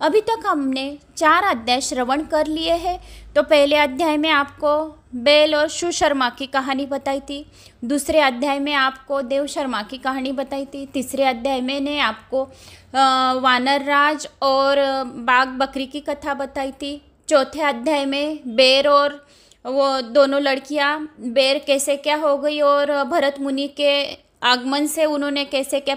अभी तक हमने 4 अध्याय श्रवण कर लिए हैं। तो पहले अध्याय में आपको बैल और शू शर्मा की कहानी बताई थी। दूसरे अध्याय में आपको देव शर्मा की कहानी बताई थी। तीसरे अध्याय में ने आपको वानर राज और बाघ बकरी की कथा बताई थी। चौथे अध्याय में बेर और वो दोनों लड़कियां, बेर कैसे क्या हो गई और भरत मुनि के आगमन से उन्होंने कैसे क्या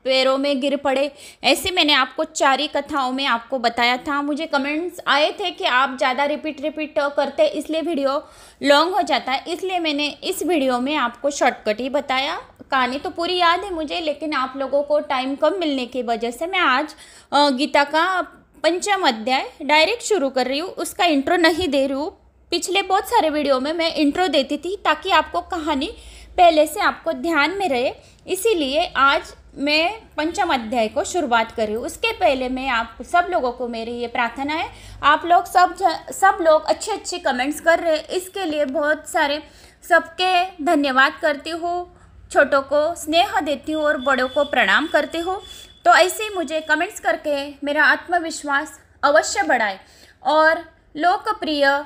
पैरों में गिर पड़े, ऐसे मैंने आपको 4 ही कथाओं में आपको बताया था। मुझे कमेंट्स आए थे कि आप ज़्यादा रिपीट करते इसलिए वीडियो लॉन्ग हो जाता है, इसलिए मैंने इस वीडियो में आपको शॉर्टकट ही बताया। कहानी तो पूरी याद है मुझे, लेकिन आप लोगों को टाइम कम मिलने की वजह से मैं आज गीता का 5वां अध्याय डायरेक्ट शुरू कर रही हूँ। उसका इंट्रो नहीं दे रही हूँ। पिछले बहुत सारे वीडियो में मैं इंट्रो देती थी ताकि आपको कहानी पहले से आपको ध्यान में रहे, इसीलिए आज मैं 5वां अध्याय को शुरुआत कर रही हूँ। उसके पहले मैं आप सब लोगों को मेरी ये प्रार्थना है, आप लोग सब लोग अच्छे कमेंट्स कर रहे हैं, इसके लिए बहुत सारे सबके धन्यवाद करती हूँ। छोटों को स्नेह देती हूँ और बड़ों को प्रणाम करती हूँ। तो ऐसे ही मुझे कमेंट्स करके मेरा आत्मविश्वास अवश्य बढ़ाए। और लोकप्रिय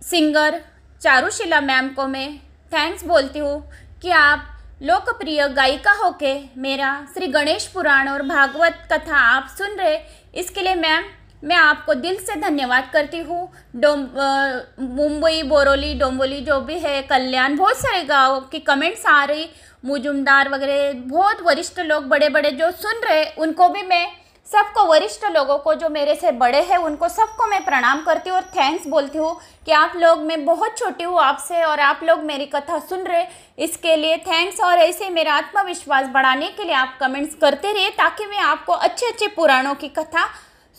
सिंगर चारुशीला मैम को मैं थैंक्स बोलती हूँ कि आप लोकप्रिय गायिका होके मेरा श्री गणेश पुराण और भागवत कथा आप सुन रहे, इसके लिए मैम मैं आपको दिल से धन्यवाद करती हूँ। मुंबई, बोरोली, डोंबोली जो भी है, कल्याण, बहुत सारे गाँव की कमेंट्स आ रही, मुजुमदार वगैरह बहुत वरिष्ठ लोग बड़े बड़े जो सुन रहे, उनको भी मैं सबको, वरिष्ठ लोगों को जो मेरे से बड़े हैं उनको सबको मैं प्रणाम करती हूँ और थैंक्स बोलती हूँ कि आप लोग, मैं बहुत छोटी हूँ आपसे और आप लोग मेरी कथा सुन रहे, इसके लिए थैंक्स। और ऐसे मेरा आत्मविश्वास बढ़ाने के लिए आप कमेंट्स करते रहिए ताकि मैं आपको अच्छे पुराणों की कथा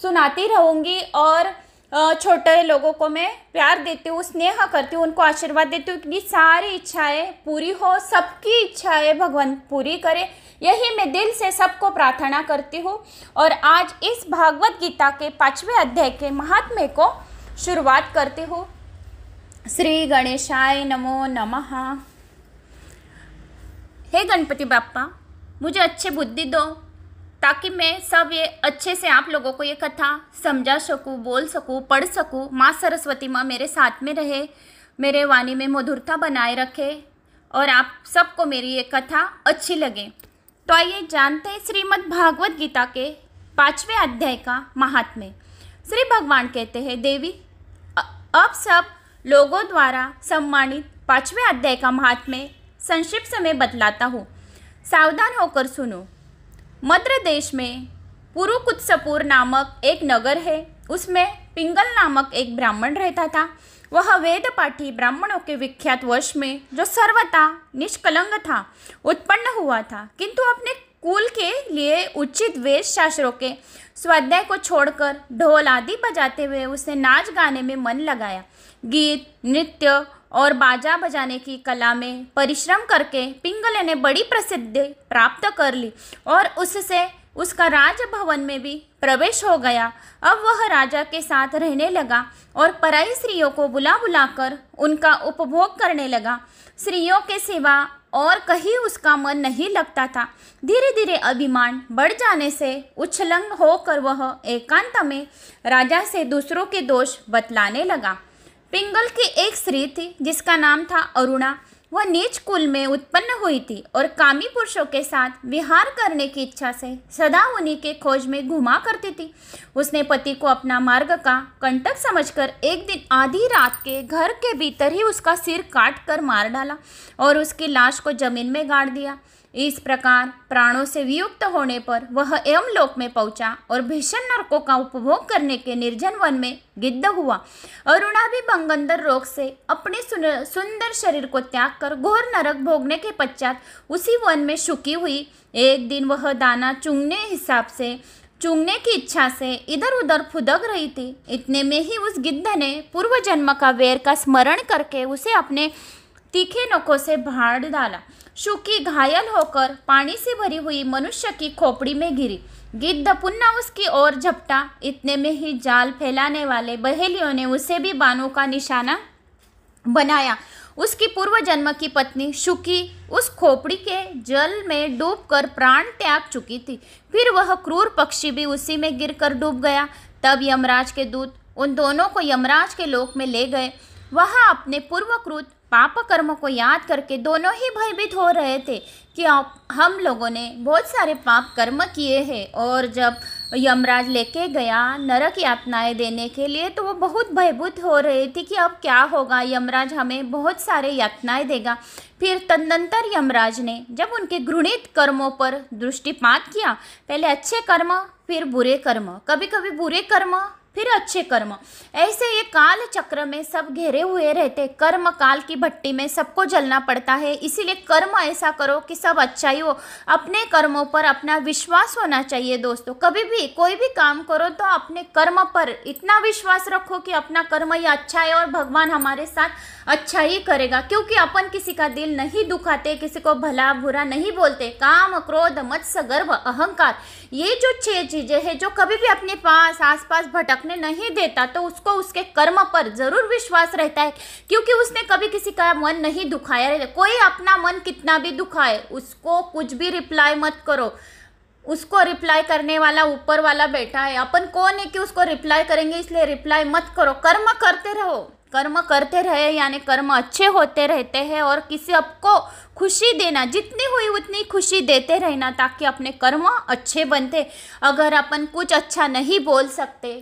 सुनाती रहूँगी और छोटे लोगों को मैं प्यार देती हूँ, स्नेह करती हूँ, उनको आशीर्वाद देती हूँ कि सारी इच्छाएं पूरी हो, सबकी इच्छाएं भगवान पूरी करे, यही मैं दिल से सबको प्रार्थना करती हूँ। और आज इस भागवत गीता के 5वें अध्याय के महात्म्य को शुरुआत करती हूँ। श्री गणेशाय नमो नमः। हे गणपति बाप्पा, मुझे अच्छे बुद्धि दो ताकि मैं सब ये अच्छे से आप लोगों को ये कथा समझा सकूँ, बोल सकूँ, पढ़ सकूँ। माँ सरस्वती माँ मेरे साथ में रहे, मेरे वाणी में मधुरता बनाए रखे और आप सबको मेरी ये कथा अच्छी लगे। तो आइए जानते हैं श्रीमद् भागवत गीता के 5वें अध्याय का महात्म्य। श्री भगवान कहते हैं, देवी अब सब लोगों द्वारा सम्मानित 5वें अध्याय का महात्म्य संक्षिप्त में बतलाता हूँ, सावधान होकर सुनो। मद्र देश में पुरुकुत्सपुर नामक एक नगर है। उसमें पिंगल नामक एक ब्राह्मण रहता था। वह वेद पाठी ब्राह्मणों के विख्यात वंश में, जो सर्वथा निष्कलंक था, उत्पन्न हुआ था, किंतु अपने कुल के लिए उचित वेद शास्त्रों के स्वाध्याय को छोड़कर ढोल आदि बजाते हुए उसने नाच गाने में मन लगाया। गीत, नृत्य और बाजा बजाने की कला में परिश्रम करके पिंगल ने बड़ी प्रसिद्धि प्राप्त कर ली और उससे उसका राजभवन में भी प्रवेश हो गया। अब वह राजा के साथ रहने लगा और पराई स्त्रियों को बुला बुलाकर उनका उपभोग करने लगा। स्त्रियों के सिवा और कहीं उसका मन नहीं लगता था। धीरे धीरे अभिमान बढ़ जाने से उच्छृंखल होकर वह एकांत में राजा से दूसरों के दोष बतलाने लगा। पिंगल की एक स्त्री थी जिसका नाम था अरुणा। वह नीच कुल में उत्पन्न हुई थी और कामी पुरुषों के साथ विहार करने की इच्छा से सदा उन्हीं के खोज में घुमा करती थी। उसने पति को अपना मार्ग का कंटक समझकर एक दिन आधी रात के घर के भीतर ही उसका सिर काट कर मार डाला और उसकी लाश को जमीन में गाड़ दिया। इस प्रकार प्राणों से वियुक्त होने पर वह यमलोक में पहुंचा और भीषण नरकों का उपभोग करने के निर्जन वन में गिद्ध हुआ। अरुणा भी भंगंदर रोग से अपने सुंदर शरीर को त्याग कर घोर नरक भोगने के पश्चात उसी वन में सुखी हुई। एक दिन वह दाना चुंगने की इच्छा से इधर उधर फुदक रही थी। इतने में ही उस गिद्ध ने पूर्व जन्म का वैर का स्मरण करके उसे अपने तीखे नोकों से फाड़ डाला। शुकी घायल होकर पानी से भरी हुई मनुष्य की खोपड़ी में गिरी। गिद्ध पुनः उसकी ओर झपटा। इतने में ही जाल फैलाने वाले बहेलियों ने उसे भी बाणों का निशाना बनाया। उसकी पूर्व जन्म की पत्नी शुकी उस खोपड़ी के जल में डूबकर प्राण त्याग चुकी थी। फिर वह क्रूर पक्षी भी उसी में गिरकर डूब गया। तब यमराज के दूत उन दोनों को यमराज के लोक में ले गए। वहां अपने पूर्वकृत पाप कर्म को याद करके दोनों ही भयभीत हो रहे थे कि हम लोगों ने बहुत सारे पाप कर्म किए हैं। और जब यमराज लेके गया नरक यातनाएं देने के लिए तो वो बहुत भयभीत हो रही थी कि अब क्या होगा, यमराज हमें बहुत सारे यातनाएं देगा। फिर तदनंतर यमराज ने जब उनके घृणित कर्मों पर दृष्टिपात किया, पहले अच्छे कर्म फिर बुरे कर्म, कभी कभी बुरे कर्म फिर अच्छे कर्म, ऐसे ये काल चक्र में सब घेरे हुए रहते। कर्म काल की भट्टी में सबको जलना पड़ता है, इसीलिए कर्म ऐसा करो कि सब अच्छा ही हो। अपने कर्मों पर अपना विश्वास होना चाहिए दोस्तों। कभी भी कोई भी काम करो तो अपने कर्म पर इतना विश्वास रखो कि अपना कर्म ही अच्छा है और भगवान हमारे साथ अच्छा ही करेगा। क्योंकि अपन किसी का दिल नहीं दुखाते, किसी को भला बुरा नहीं बोलते। काम, क्रोध, मत्स्य, गर्व, अहंकार, ये जो 6 चीजें हैं जो कभी भी अपने पास आसपास भटकने नहीं देता, तो उसको उसके कर्म पर जरूर विश्वास रहता है। क्योंकि उसने कभी किसी का मन नहीं दुखाया रहता। कोई अपना मन कितना भी दुखाए उसको कुछ भी रिप्लाई मत करो। उसको रिप्लाई करने वाला ऊपर वाला बैठा है। अपन कौन है कि उसको रिप्लाई करेंगे, इसलिए रिप्लाई मत करो। कर्म करते रहो, कर्म करते रहे यानी कर्म अच्छे होते रहते हैं। और किसी आपको खुशी देना, जितनी हुई उतनी खुशी देते रहना ताकि अपने कर्म अच्छे बनते। अगर अपन कुछ अच्छा नहीं बोल सकते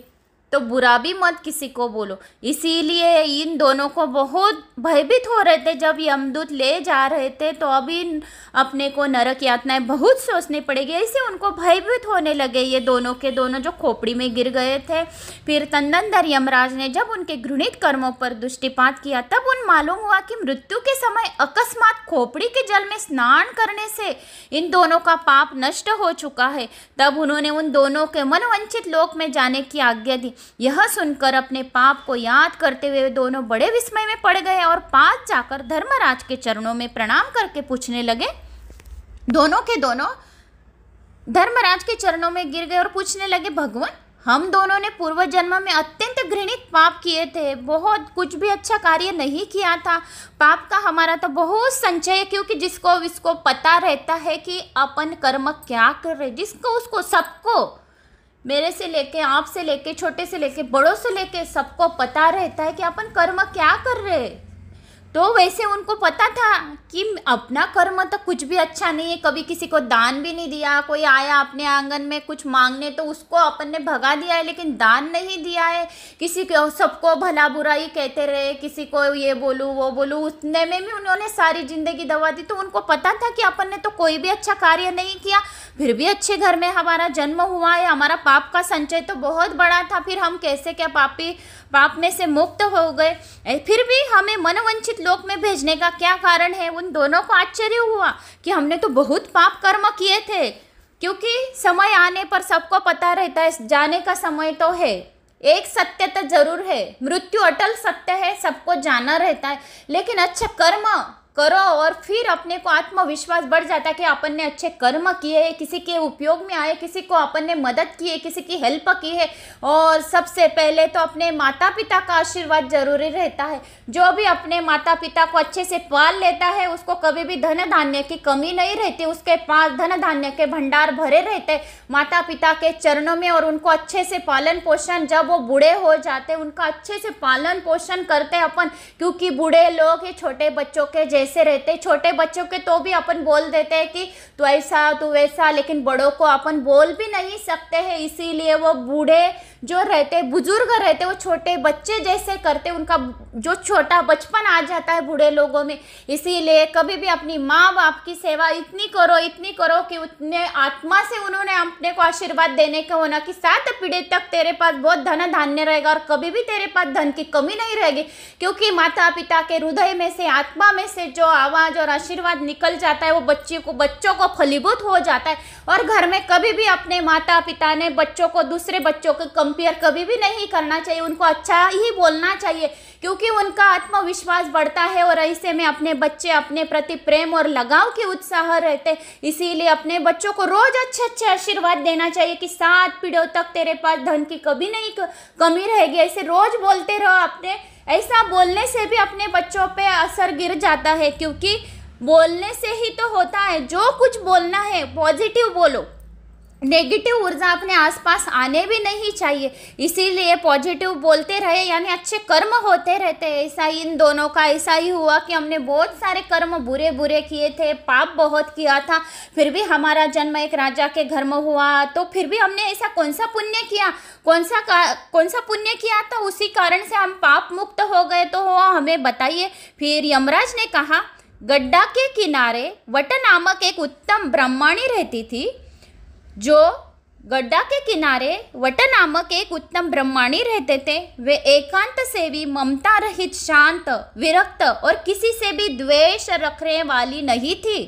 तो बुरा भी मत किसी को बोलो। इसीलिए इन दोनों को बहुत भयभीत हो रहे थे जब यमदूत ले जा रहे थे। तो अभी अपने को नरक यातनाएं बहुत सोचनी पड़ेगी, ऐसे उनको भयभीत होने लगे ये दोनों के दोनों जो खोपड़ी में गिर गए थे। फिर तदनंतर यमराज ने जब उनके घृणित कर्मों पर दृष्टिपात किया तब उन मालूम हुआ कि मृत्यु के समय अकस्मात खोपड़ी के जल में स्नान करने से इन दोनों का पाप नष्ट हो चुका है। तब उन्होंने उन दोनों के मनवंचित लोक में जाने की आज्ञा दी। यह सुनकर अपने पाप को याद करते हुए दोनों बड़े विस्मय में पड़ गए और पास जाकर धर्मराज के चरणों में प्रणाम करके पूछने लगे। दोनों के दोनों धर्मराज के चरणों में गिर गए और पूछने लगे, भगवान, हम दोनों ने पूर्व जन्म में अत्यंत घृणित पाप किए थे, बहुत कुछ भी अच्छा कार्य नहीं किया था। पाप का हमारा तो बहुत संचय है, क्योंकि जिसको इसको पता रहता है कि अपन कर्म क्या कर रहे, जिसको उसको सबको, मेरे से लेके आप से लेके छोटे से लेके बड़ों से लेके सबको पता रहता है कि अपन कर्म क्या कर रहे। तो वैसे उनको पता था कि अपना कर्म तो कुछ भी अच्छा नहीं है। कभी किसी को दान भी नहीं दिया, कोई आया अपने आंगन में कुछ मांगने तो उसको अपन ने भगा दिया है, लेकिन दान नहीं दिया है। किसी को सबको भला बुरा ही कहते रहे, किसी को ये बोलूँ वो बोलूँ, उतने में भी उन्होंने सारी जिंदगी दबा दी। तो उनको पता था कि अपन ने तो कोई भी अच्छा कार्य नहीं किया, फिर भी अच्छे घर में हमारा जन्म हुआ है। हमारा पाप का संचय तो बहुत बड़ा था, फिर हम कैसे क्या पाप में से मुक्त हो गए, फिर भी हमें मनवंचित लोक में भेजने का क्या कारण है। उन दोनों को आश्चर्य हुआ कि हमने तो बहुत पाप कर्म किए थे। क्योंकि समय आने पर सबको पता रहता है, जाने का समय तो है। एक सत्य तो जरूर है, मृत्यु अटल सत्य है, सबको जाना रहता है। लेकिन अच्छे कर्म करो और फिर अपने को आत्मविश्वास बढ़ जाता है कि अपन ने अच्छे कर्म किए हैं, किसी के उपयोग में आए, किसी को अपन ने मदद की है, किसी की हेल्प की है। और सबसे पहले तो अपने माता पिता का आशीर्वाद जरूरी रहता है। जो भी अपने माता पिता को अच्छे से पाल लेता है उसको कभी भी धन धान्य की कमी नहीं रहती, उसके पास धन धान्य के भंडार भरे रहते माता पिता के चरणों में। और उनको अच्छे से पालन पोषण, जब वो बूढ़े हो जाते उनका अच्छे से पालन पोषण करते अपन। क्योंकि बूढ़े लोग ये छोटे बच्चों के जैसे रहते, छोटे बच्चों के तो भी अपन बोल देते हैं कि तू ऐसा तू वैसा, लेकिन बड़ों को अपन बोल भी नहीं सकते हैं। इसीलिए वो बूढ़े जो रहते, बुजुर्ग रहते, वो छोटे बच्चे जैसे करते, उनका जो छोटा बचपन आ जाता है बूढ़े लोगों में। इसीलिए कभी भी अपनी माँ बाप की सेवा इतनी करो कि उतने आत्मा से उन्होंने अपने को आशीर्वाद देने का होना कि 7 पीढ़ी तक तेरे पास बहुत धन धान्य रहेगा और कभी भी तेरे पास धन की कमी नहीं रहेगी। क्योंकि माता पिता के हृदय में से, आत्मा में से जो आवाज और आशीर्वाद निकल जाता है वो बच्चों को फलीभूत हो जाता है। और घर में कभी भी अपने माता पिता ने बच्चों को दूसरे बच्चों को कंपेयर कभी भी नहीं करना चाहिए, उनको अच्छा ही बोलना चाहिए, क्योंकि उनका आत्मविश्वास बढ़ता है। और ऐसे में अपने बच्चे अपने प्रति प्रेम और लगाव के उत्साह रहते। इसीलिए अपने बच्चों को रोज अच्छे आशीर्वाद देना चाहिए कि 7 पीढ़ियों तक तेरे पास धन की कभी नहीं कमी रहेगी। ऐसे रोज बोलते रहो अपने, ऐसा बोलने से भी अपने बच्चों पे असर गिर जाता है, क्योंकि बोलने से ही तो होता है। जो कुछ बोलना है पॉजिटिव बोलो, नेगेटिव ऊर्जा अपने आसपास आने भी नहीं चाहिए। इसीलिए पॉजिटिव बोलते रहे, यानी अच्छे कर्म होते रहते हैं। ऐसा ही इन दोनों का ऐसा ही हुआ कि हमने बहुत सारे कर्म बुरे बुरे किए थे, पाप बहुत किया था, फिर भी हमारा जन्म एक राजा के घर में हुआ। तो फिर भी हमने ऐसा कौन सा पुण्य किया, कौन सा पुण्य किया था, उसी कारण से हम पाप मुक्त हो गए। तो वो हमें बताइए। फिर यमराज ने कहा, गड्ढा के किनारे वट नामक एक उत्तम ब्राह्मणी रहती थी। जो गड्ढा के किनारे वट नामक एक उत्तम ब्रह्माणी रहते थे, वे एकांत सेवी, ममता रहित, शांत, विरक्त और किसी से भी द्वेष रखने वाली नहीं थी।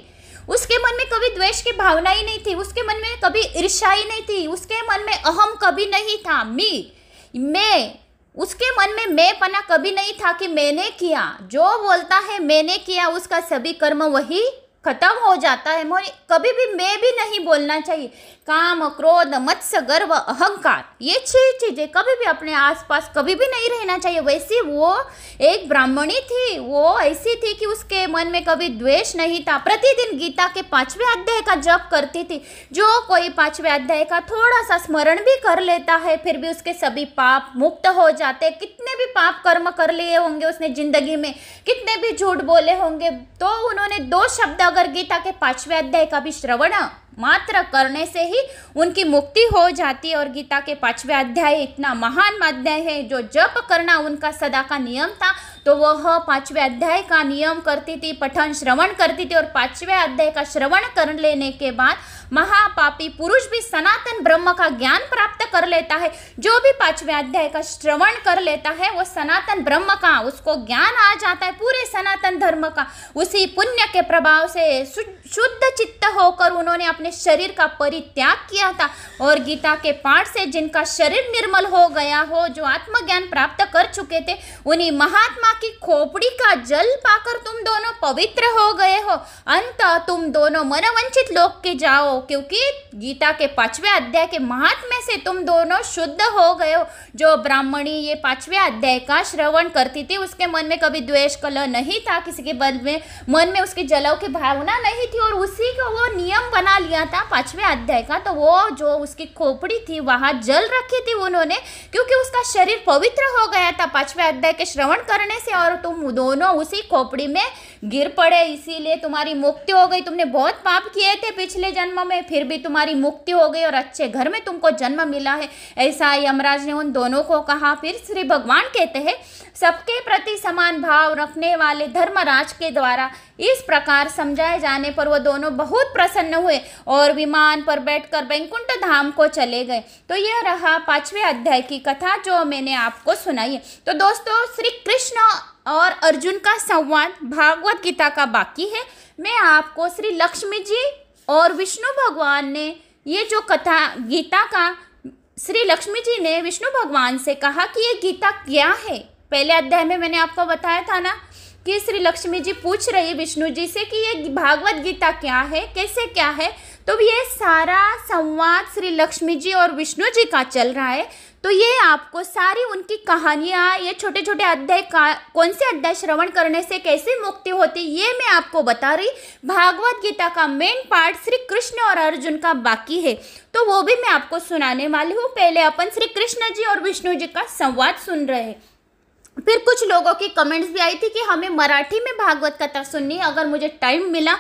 उसके मन में कभी द्वेष की भावना ही नहीं थी, उसके मन में कभी ईर्ष्या ही नहीं थी, उसके मन में अहम कभी नहीं था, मैं उसके मन में मैंपना कभी नहीं था कि मैंने किया। जो बोलता है मैंने किया, उसका सभी कर्म वही खत्म हो जाता है। कभी भी मैं भी नहीं बोलना चाहिए। काम, क्रोध, मत्स्य, गर्व, अहंकार, ये 6 चीजें कभी भी अपने आसपास कभी भी नहीं रहना चाहिए। वैसी वो एक ब्राह्मणी थी, वो ऐसी थी कि उसके मन में कभी द्वेष नहीं था। प्रतिदिन गीता के 5वें अध्याय का जप करती थी। जो कोई 5वें अध्याय का थोड़ा सा स्मरण भी कर लेता है, फिर भी उसके सभी पाप मुक्त हो जाते। कितने भी पाप कर्म कर लिए होंगे उसने जिंदगी में, कितने भी झूठ बोले होंगे, तो उन्होंने 2 शब्द अगर गीता के 5वें अध्याय का भी श्रवण मात्र करने से ही उनकी मुक्ति हो जाती है। और गीता के 5वें अध्याय इतना महान अध्याय है, जो जप करना उनका सदा का नियम था। तो वह 5वें अध्याय का नियम करती थी, पठन श्रवण करती थी। और 5वें अध्याय का श्रवण कर लेने के बाद महापापी पुरुष भी सनातन ब्रह्म का ज्ञान प्राप्त कर लेता है। जो भी 5वें अध्याय का श्रवण कर लेता है, वो सनातन ब्रह्म का उसको ज्ञान आ जाता है, पूरे सनातन धर्म का। उसी पुण्य के प्रभाव से शुद्ध चित्त होकर उन्होंने अपने शरीर का परित्याग किया था। और गीता के पाठ से जिनका शरीर निर्मल हो गया हो, जो आत्मज्ञान प्राप्त कर चुके थे, उन्हीं महात्मा की खोपड़ी का जल पाकर तुम दोनों पवित्र हो गए हो। अंत तुम दोनों मनवंचित लोक के जाओ, क्योंकि गीता के 5वें अध्याय के महात्म्य से तुम दोनों शुद्ध हो गए हो। जो ब्राह्मणी ये 5वें अध्याय का श्रवण करती थी, उसके मन में कभी द्वेष कलह नहीं था, किसी के मन में उसकी जलाव की भावना नहीं थी, और उसी को वो नियम बना लिया था 5वें अध्याय का। तो वो जो उसकी खोपड़ी थी वहां जल रखी थी उन्होंने, क्योंकि उसका शरीर पवित्र हो गया था 5वें अध्याय के श्रवण करने से, और तुम दोनों उसी खोपड़ी में गिर पड़े। इसीलिए तुम्हारी मुक्ति हो गई। तुमने बहुत पाप किए थे पिछले जन्म में, फिर भी तुम्हारी मुक्ति हो गई और अच्छे घर में तुमको जन्म मिला है। ऐसा यमराज ने उन दोनों को कहा। फिर श्री भगवान कहते हैं, सबके प्रति समान भाव रखने वाले धर्मराज के द्वारा इस प्रकार समझाए जाने पर वो दोनों बहुत प्रसन्न हुए और विमान पर बैठकर वैकुंठ धाम को चले गए। तो यह रहा 5वें अध्याय की कथा जो मैंने आपको सुनाई है। तो दोस्तों, श्री कृष्ण और अर्जुन का संवाद भागवत गीता का बाकी है। मैं आपको श्री लक्ष्मी जी और विष्णु भगवान ने ये जो कथा गीता का, श्री लक्ष्मी जी ने विष्णु भगवान से कहा कि ये गीता क्या है। पहले अध्याय में मैंने आपको बताया था ना कि श्री लक्ष्मी जी पूछ रही है विष्णु जी से कि ये भागवत गीता क्या है, कैसे क्या है। तो ये सारा संवाद श्री लक्ष्मी जी और विष्णु जी का चल रहा है। तो ये आपको सारी उनकी कहानियाँ, ये छोटे छोटे अध्याय का, कौन से अध्याय श्रवण करने से कैसे मुक्ति होती, ये मैं आपको बता रही। भागवत गीता का मेन पार्ट श्री कृष्ण और अर्जुन का बाकी है, तो वो भी मैं आपको सुनाने वाली हूँ। पहले अपन श्री कृष्ण जी और विष्णु जी का संवाद सुन रहे हैं। फिर कुछ लोगों की कमेंट्स भी आई थी कि हमें मराठी में भागवत कथा सुननी है। अगर मुझे टाइम मिला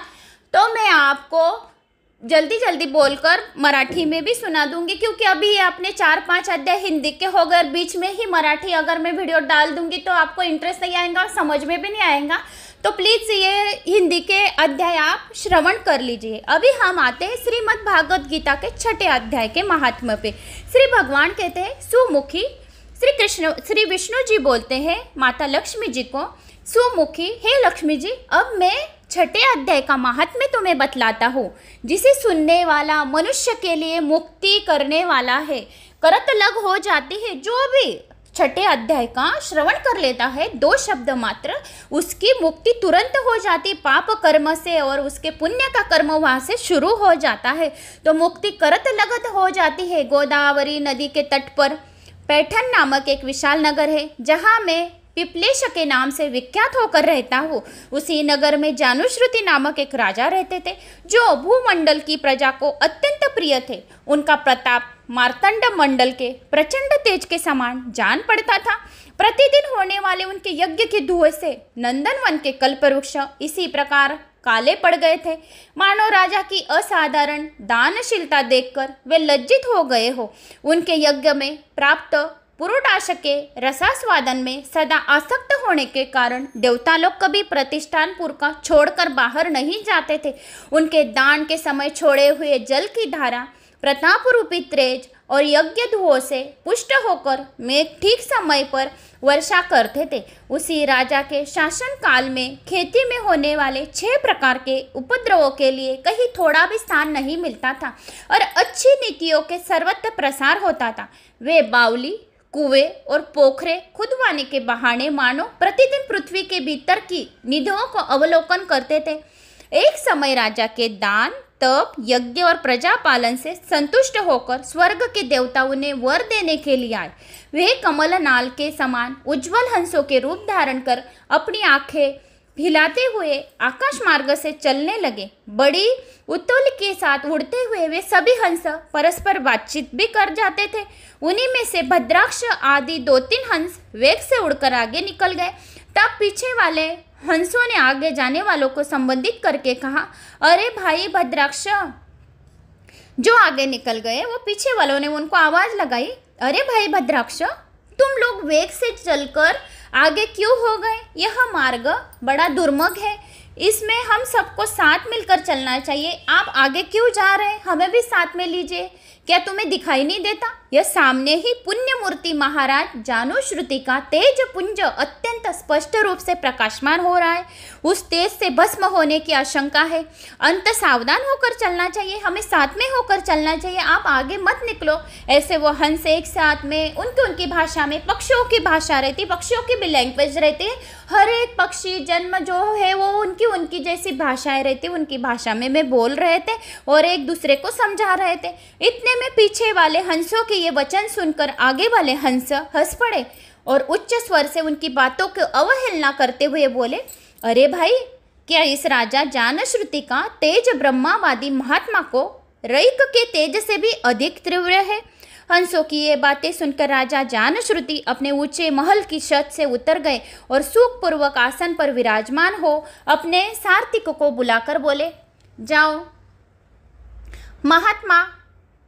तो मैं आपको जल्दी जल्दी बोलकर मराठी में भी सुना दूंगी, क्योंकि अभी आपने 4-5 अध्याय हिंदी के हो गए, बीच में ही मराठी अगर मैं वीडियो डाल दूंगी तो आपको इंटरेस्ट नहीं आएगा और समझ में भी नहीं आएगा। तो प्लीज़ ये हिंदी के अध्याय आप श्रवण कर लीजिए। अभी हम आते हैं श्रीमद् भागवत गीता के 6ठे अध्याय के महात्म्य पे। श्री भगवान कहते हैं, सुमुखी श्री विष्णु जी बोलते हैं माता लक्ष्मी जी को, सुमुखी, हे लक्ष्मी जी, अब मैं 6ठे अध्याय का महात्म्य तुम्हें बतलाता हूँ, जिसे सुनने वाला मनुष्य के लिए मुक्ति करने वाला है। करत लग हो जाती है। जो भी 6ठे अध्याय का श्रवण कर लेता है 2 शब्द मात्र, उसकी मुक्ति तुरंत हो जाती पाप कर्म से, और उसके पुण्य का कर्म वहाँ से शुरू हो जाता है। तो मुक्ति करत लगत हो जाती है। गोदावरी नदी के तट पर पैठन नामक एक विशाल नगर है, जहाँ में पिपलेश के नाम से विख्यात होकर रहता हूँ। उसी नगर में जानुश्रुति नामक एक राजा रहते थे जो भूमंडल की प्रजा को अत्यंत प्रिय थे। उनका प्रताप मार्तंड मंडल के प्रचंड तेज के समान जान पड़ता था। प्रतिदिन होने वाले उनके यज्ञ के धुएं से नंदनवन के कल्पवृक्ष इसी प्रकार काले पड़ गए थे, मानो राजा की असाधारण दानशीलता देखकर वे लज्जित हो गए हो। उनके यज्ञ में प्राप्त पुरोडाश के रसास्वादन में सदा आसक्त होने के कारण देवता लोग कभी प्रतिष्ठानपुर का छोड़कर बाहर नहीं जाते थे। उनके दान के समय छोड़े हुए जल की धारा प्रताप रूपी तेज और यज्ञ धुओं से पुष्ट होकर मेघ ठीक समय पर वर्षा करते थे। उसी राजा के शासन काल में खेती में होने वाले 6 प्रकार के उपद्रवों के लिए कहीं थोड़ा भी स्थान नहीं मिलता था और अच्छी नीतियों के सर्वत्र प्रसार होता था। वे बावली, कुएं और पोखरे खुदवाने के बहाने मानो प्रतिदिन पृथ्वी के भीतर की निधियों को अवलोकन करते थे। एक समय राजा के दान, तप, यज्ञ और प्रजा पालन से संतुष्ट होकर स्वर्ग के देवता उन्हें वर देने के लिए आए। वे कमल नाल के समान उज्जवल हंसों के रूप धारण कर अपनी आंखें हिलाते हुए आकाश मार्ग से चलने लगे। बड़ी उतौली के साथ उड़ते हुए वे सभी हंस परस्पर बातचीत भी कर जाते थे। उन्हीं में से भद्राक्ष आदि 2-3 हंस वेग से उड़कर आगे निकल गए। तब पीछे वाले हंसों ने आगे जाने वालों को संबोधित करके कहा, अरे भाई भद्राक्ष। जो आगे निकल गए वो पीछे वालों ने उनको आवाज लगाई, अरे भाई भद्राक्ष, तुम लोग वेग से चलकर आगे क्यों हो गए? यह मार्ग बड़ा दुर्गम है, इसमें हम सबको साथ मिलकर चलना चाहिए। आप आगे क्यों जा रहे हैं? हमें भी साथ में लीजिए। क्या तुम्हें दिखाई नहीं देता? यह सामने ही पुण्य मूर्ति महाराज जानुश्रुति का तेज पुंज अत्यंत स्पष्ट रूप से प्रकाशमान हो रहा है। उस तेज से भस्म होने की आशंका है। अंत सावधान होकर चलना चाहिए, हमें साथ में होकर चलना चाहिए। आप आगे मत निकलो। ऐसे वो हंस एक साथ में उनकी भाषा में, पक्षियों की भाषा रहती, पक्षियों की भी लैंग्वेज रहती है। हर एक पक्षी जन्म जो है वो उनकी जैसी भाषाएं रहती, उनकी भाषा में वे बोल रहे थे और एक दूसरे को समझा रहे थे। इतने में पीछे वाले हंसों के ये वचन सुनकर आगे वाले हंस हंस पड़े और उच्च स्वर से उनकी बातों को अवहेलना करते हुए बोले, अरे भाई, क्या इस राजा जानुश्रुति का तेज ब्रह्मावादी महात्मा को रैक के तेज से भी अधिक तीव्र है? हंसों की ये बातें सुनकर राजा जानुश्रुति अपने ऊंचे महल की छत से उतर गए और सुखपूर्वक आसन पर विराजमान हो अपने सारथिक को बुलाकर बोले, जाओ महात्मा,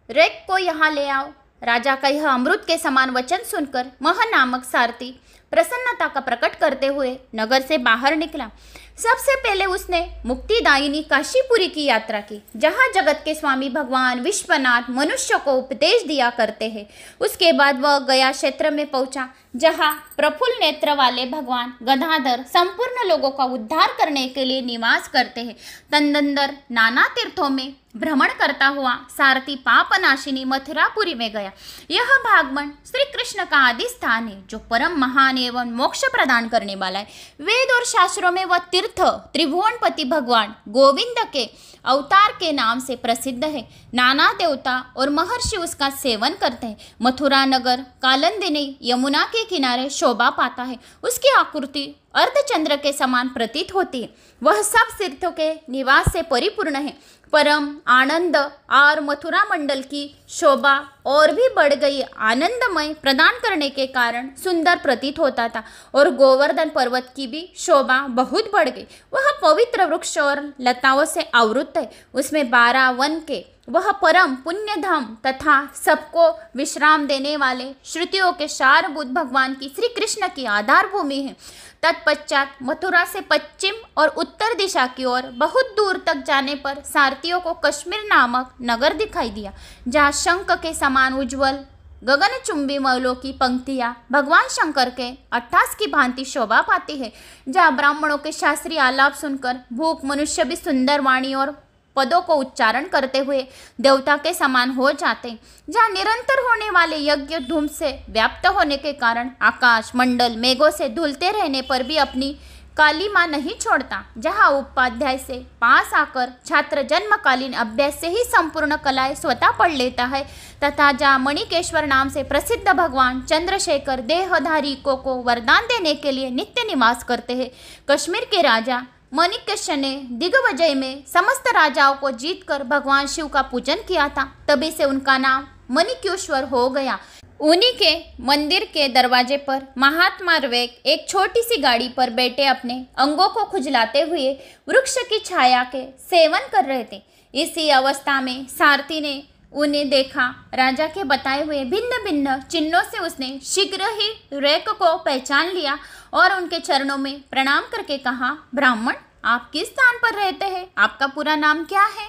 रैक को यहाँ ले आओ। राजा का यह अमृत के समान वचन सुनकर मह नामक सारथी प्रसन्नता का प्रकट करते हुए नगर से बाहर निकला। सबसे पहले उसने मुक्तिदायिनी काशीपुरी की यात्रा की, जहाँ जगत के स्वामी भगवान विश्वनाथ मनुष्य को उपदेश दिया करते हैं। उसके बाद वह गया क्षेत्र में पहुंचा, जहाँ प्रफुल्ल नेत्र वाले भगवान गदाधर संपूर्ण लोगों का उद्धार करने के लिए निवास करते हैं। तदनंतर नाना तीर्थों में भ्रमण करता हुआ सारथी पापनाशिनी मथुरापुरी में गया। यह भागमंड श्री कृष्ण का आदि स्थान है, जो परम महान एवं मोक्ष प्रदान करने वाला है। वेद और शास्त्रों में वह तीर्थ त्रिभुवनपति भगवान गोविंद के अवतार के नाम से प्रसिद्ध है। नाना देवता और महर्षि उसका सेवन करते हैं। मथुरा नगर कालंदिनी यमुना के किनारे शोभा पाता है। उसकी आकृति अर्धचंद्र के समान प्रतीत होती है। वह सब तीर्थों के निवास से परिपूर्ण है। परम आनंद और मथुरा मंडल की शोभा और भी बढ़ गई, आनंदमय प्रदान करने के कारण सुंदर प्रतीत होता था और गोवर्धन पर्वत की भी शोभा बहुत बढ़ गई। वह पवित्र वृक्ष और लताओं से आवृत है। उसमें 12 वन के वह परम पुण्यधाम तथा सबको विश्राम देने वाले श्रुतियों के सारभूत भगवान की श्री कृष्ण की आधार भूमि है। तत्पश्चात मथुरा से पश्चिम और उत्तर दिशा की ओर बहुत दूर तक जाने पर सारथियों को कश्मीर नामक नगर दिखाई दिया, जहाँ शंख के समान उज्ज्वल गगनचुंबी महलों की पंक्तियां भगवान शंकर के 28 की भांति शोभा पाती है। जहाँ ब्राह्मणों के शास्त्रीय आलाप सुनकर भूख मनुष्य भी सुंदर वाणी और पदों को उच्चारण करते हुए देवता के समान हो जाते हैं। जहाँ निरंतर होने वाले यज्ञ धूम से व्याप्त होने के कारण आकाश मंडल मेघों से धुलते रहने पर भी अपनी काली माँ नहीं छोड़ता। जहाँ उपाध्याय से पास आकर छात्र जन्मकालीन अभ्यास से ही संपूर्ण कलाएं स्वतः पढ़ लेता है तथा जहाँ मणिकेश्वर नाम से प्रसिद्ध भगवान चंद्रशेखर देहधारी को वरदान देने के लिए नित्य निवास करते हैं। कश्मीर के राजा मणिकेश्वर ने दिग्विजय में समस्त राजाओं को जीतकर भगवान शिव का पूजन किया था, तभी से उनका नाम मणिकेश्वर हो गया। उन्हीं के मंदिर के दरवाजे पर महात्मा ऋवेक एक छोटी सी गाड़ी पर बैठे अपने अंगों को खुजलाते हुए वृक्ष की छाया के सेवन कर रहे थे। इसी अवस्था में सारथी ने उन्हें देखा। राजा के बताए हुए भिन्न भिन्न चिन्हों से उसने शीघ्र ही ऋवेक को पहचान लिया और उनके चरणों में प्रणाम करके कहा, ब्राह्मण, आप किस स्थान पर रहते हैं? आपका पूरा नाम क्या है?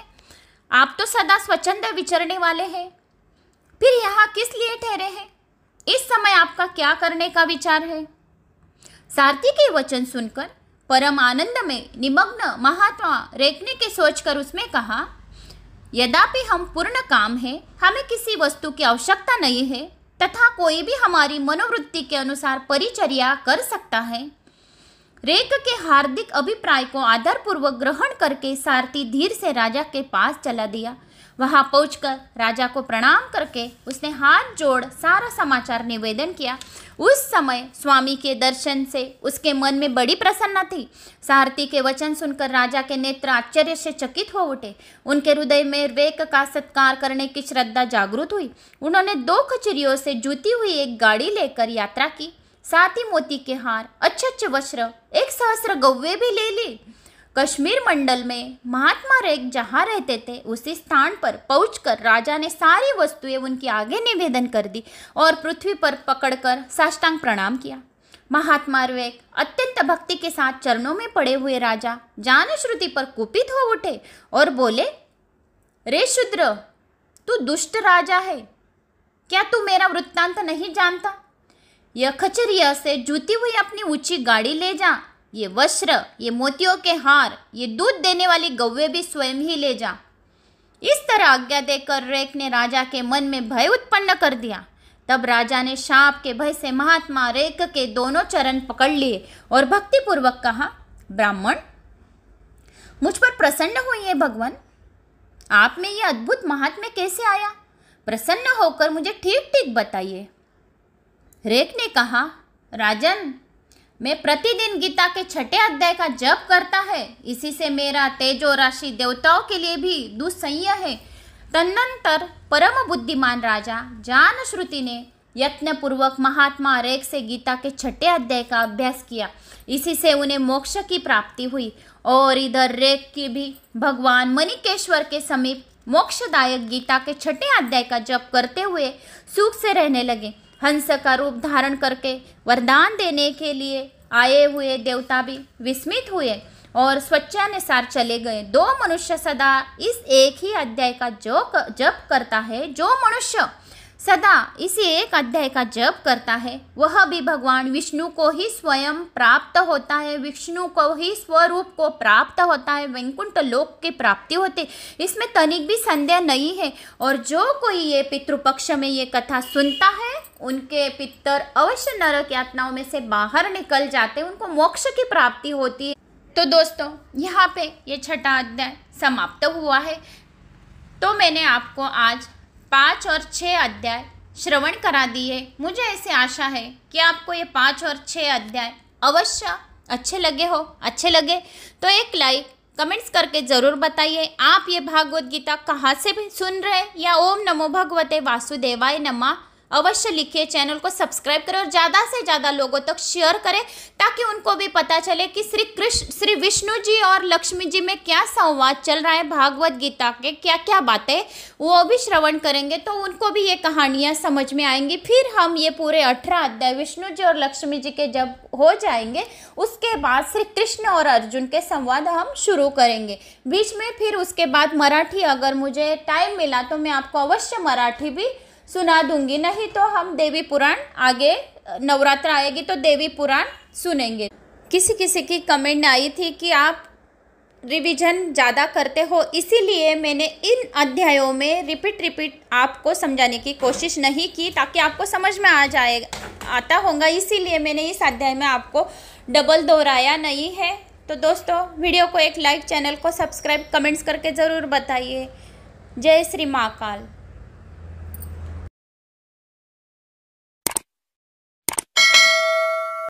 आप तो सदा स्वच्छंद विचरने वाले हैं, फिर यहाँ किस लिए ठहरे हैं? इस समय आपका क्या करने का विचार है? सारथी के वचन सुनकर परम आनंद में निमग्न महात्मा ऋवेक ने सोचकर उसमें कहा, यद्यपि हम पूर्ण काम है, हमें किसी वस्तु की आवश्यकता नहीं है तथा कोई भी हमारी मनोवृत्ति के अनुसार परिचर्या कर सकता है। ऋवेक के हार्दिक अभिप्राय को आदरपूर्वक ग्रहण करके सारथी धीर से राजा के पास चला दिया। वहां पहुंचकर राजा को प्रणाम करके उसने हाथ जोड़ सारा समाचार निवेदन किया। उस समय स्वामी के दर्शन से उसके मन में बड़ी प्रसन्नता थी। सारथी के वचन सुनकर राजा के नेत्र आश्चर्य से चकित हो उठे। उनके हृदय में ऋवेक का सत्कार करने की श्रद्धा जागृत हुई। उन्होंने 2 खचरियों से जुती हुई एक गाड़ी लेकर यात्रा की, साथ ही मोती के हार, अच्छे वस्त्र, 1 सहस्त्र गव्वे भी ले ली। कश्मीर मंडल में महात्मा ऋवेक जहाँ रहते थे उसी स्थान पर पहुंचकर राजा ने सारी वस्तुएं उनके आगे निवेदन कर दी और पृथ्वी पर पकड़कर साष्टांग प्रणाम किया। महात्मा ऋवेक अत्यंत भक्ति के साथ चरणों में पड़े हुए राजा जान श्रुति पर कुपित हो उठे और बोले, रे शूद्र, तू दुष्ट राजा है, क्या तू मेरा वृत्तांत नहीं जानता? यह खचरिया से जुती हुई अपनी ऊंची गाड़ी ले जा, ये वस्त्र, ये मोतियों के हार, ये दूध देने वाली गव्वे भी स्वयं ही ले जा। इस तरह आज्ञा देकर ऋवेक ने राजा के मन में भय उत्पन्न कर दिया। तब राजा ने शाप के भय से महात्मा ऋवेक के दोनों चरण पकड़ लिए और भक्तिपूर्वक कहा, ब्राह्मण, मुझ पर प्रसन्न हुई है भगवान, आप में यह अद्भुत महात्म्य कैसे आया? प्रसन्न होकर मुझे ठीक ठीक बताइए। ऋवेक ने कहा, राजन, मैं प्रतिदिन गीता के 6ठे अध्याय का जप करता है, इसी से मेरा तेजो राशि देवताओं के लिए भी दुस्सह्य है। तदनंतर परम बुद्धिमान राजा जान श्रुति ने यत्नपूर्वक महात्मा ऋवेक से गीता के 6ठे अध्याय का अभ्यास किया, इसी से उन्हें मोक्ष की प्राप्ति हुई। और इधर ऋवेक की भी भगवान मणिकेश्वर के समीप मोक्षदायक गीता के 6ठे अध्याय का जप करते हुए सुख से रहने लगे। हंस का रूप धारण करके वरदान देने के लिए आए हुए देवता भी विस्मित हुए और स्वच्छानुसार चले गए। 2 मनुष्य सदा इस एक ही अध्याय का जप करता है, जो मनुष्य सदा इसी एक अध्याय का जप करता है वह भी भगवान विष्णु को ही स्वयं प्राप्त होता है, विष्णु को ही स्वरूप को प्राप्त होता है, वैकुंठ लोक की प्राप्ति होती, इसमें तनिक भी संदेह नहीं है। और जो कोई ये पितृपक्ष में ये कथा सुनता है उनके पितर अवश्य नरक यातनाओं में से बाहर निकल जाते, उनको मोक्ष की प्राप्ति होती है। तो दोस्तों, यहाँ पे ये 6ठा अध्याय समाप्त हुआ है। तो मैंने आपको आज 5 और 6 अध्याय श्रवण करा दिए। मुझे ऐसी आशा है कि आपको ये 5 और 6 अध्याय अवश्य अच्छे लगे तो एक लाइक कमेंट्स करके ज़रूर बताइए आप ये भागवत गीता कहाँ से भी सुन रहे हैं, या ओम नमो भगवते वासुदेवाय नमः अवश्य लिखिए। चैनल को सब्सक्राइब करें और ज़्यादा से ज़्यादा लोगों तक शेयर करें ताकि उनको भी पता चले कि श्री विष्णु जी और लक्ष्मी जी में क्या संवाद चल रहा है, भागवत गीता के क्या क्या बातें वो भी श्रवण करेंगे तो उनको भी ये कहानियाँ समझ में आएंगी। फिर हम ये पूरे 18 अध्याय विष्णु जी और लक्ष्मी जी के जब हो जाएंगे उसके बाद श्री कृष्ण और अर्जुन के संवाद हम शुरू करेंगे। बीच में फिर उसके बाद मराठी, अगर मुझे टाइम मिला तो मैं आपको अवश्य मराठी भी सुना दूंगी, नहीं तो हम देवी पुराण आगे नवरात्र आएगी तो देवी पुराण सुनेंगे। किसी की कमेंट आई थी कि आप रिवीजन ज़्यादा करते हो, इसीलिए मैंने इन अध्यायों में रिपीट आपको समझाने की कोशिश नहीं की ताकि आपको समझ में आता होगा, इसीलिए मैंने इस अध्याय में आपको डबल दोहराया नहीं है। तो दोस्तों वीडियो को एक लाइक, चैनल को सब्सक्राइब, कमेंट्स करके ज़रूर बताइए। जय श्री महाकाल।